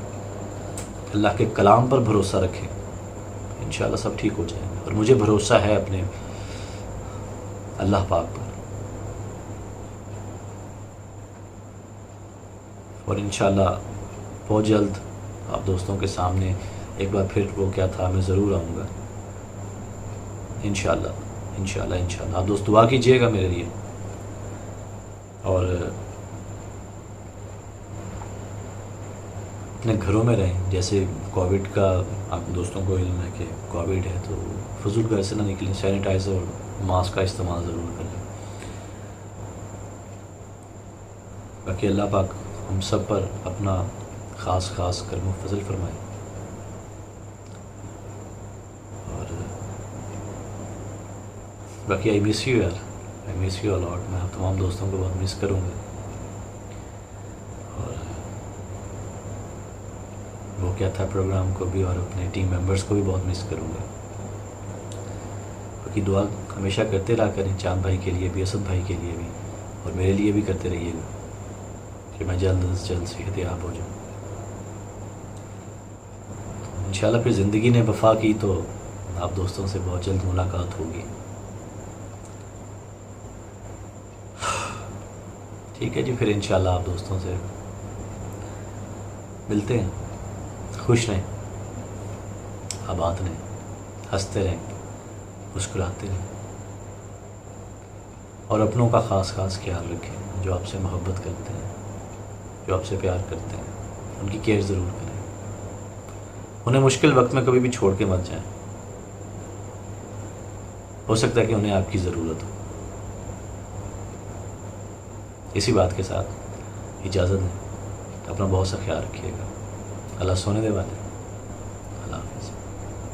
A: अल्लाह के कलाम पर भरोसा रखें, इंशाअल्लाह सब ठीक हो जाएगा। और मुझे भरोसा है अपने अल्लाह पाक पर, और इंशाअल्लाह बहुत जल्द आप दोस्तों के सामने एक बार फिर वो क्या था मैं ज़रूर आऊँगा इंशाअल्लाह। इंशाअल्लाह इंशाअल्लाह आप दोस्त दुआ कीजिएगा मेरे लिए। और अपने घरों में रहें। जैसे कोविड का आप दोस्तों को इल्म है कि कोविड है, तो फजूल घर से ना निकलें, सैनिटाइज़र और मास्क का इस्तेमाल ज़रूर करें। बाकी अल्लाह पाक हम सब पर अपना ख़ास करम फजल फरमाए। और बाकी आई मिस यू यार, आई मिस यू अलॉट। मैं आप तमाम दोस्तों को बहुत मिस करूँगा। और वो क्या था प्रोग्राम को भी और अपने टीम मेंबर्स को भी बहुत मिस करूँगा। बाकी दुआ हमेशा करते रहा करें चांद भाई के लिए भी, असद भाई के लिए भी, और मेरे लिए भी करते रहिएगा कि मैं जल्द से जल्द सेहतयाब हो जाऊँ। इंशाल्लाह फिर ज़िंदगी ने वफ़ा की तो आप दोस्तों से बहुत जल्द मुलाकात होगी। ठीक है जी, फिर इंशाल्लाह आप दोस्तों से मिलते हैं। खुश रहें, आबाद रहें, हंसते रहें, मुस्कुराते रहें, और अपनों का ख़ास ख्याल रखें। जो आपसे मोहब्बत करते हैं, जो आपसे प्यार करते हैं, उनकी केयर ज़रूर करें। उन्हें मुश्किल वक्त में कभी भी छोड़ के मत जाएं। हो सकता है कि उन्हें आपकी ज़रूरत हो। इसी बात के साथ इजाज़त दें। अपना बहुत सा ख्याल रखिएगा। अल्लाह सोने दे वाले। अल्लाह हाफ़िज़।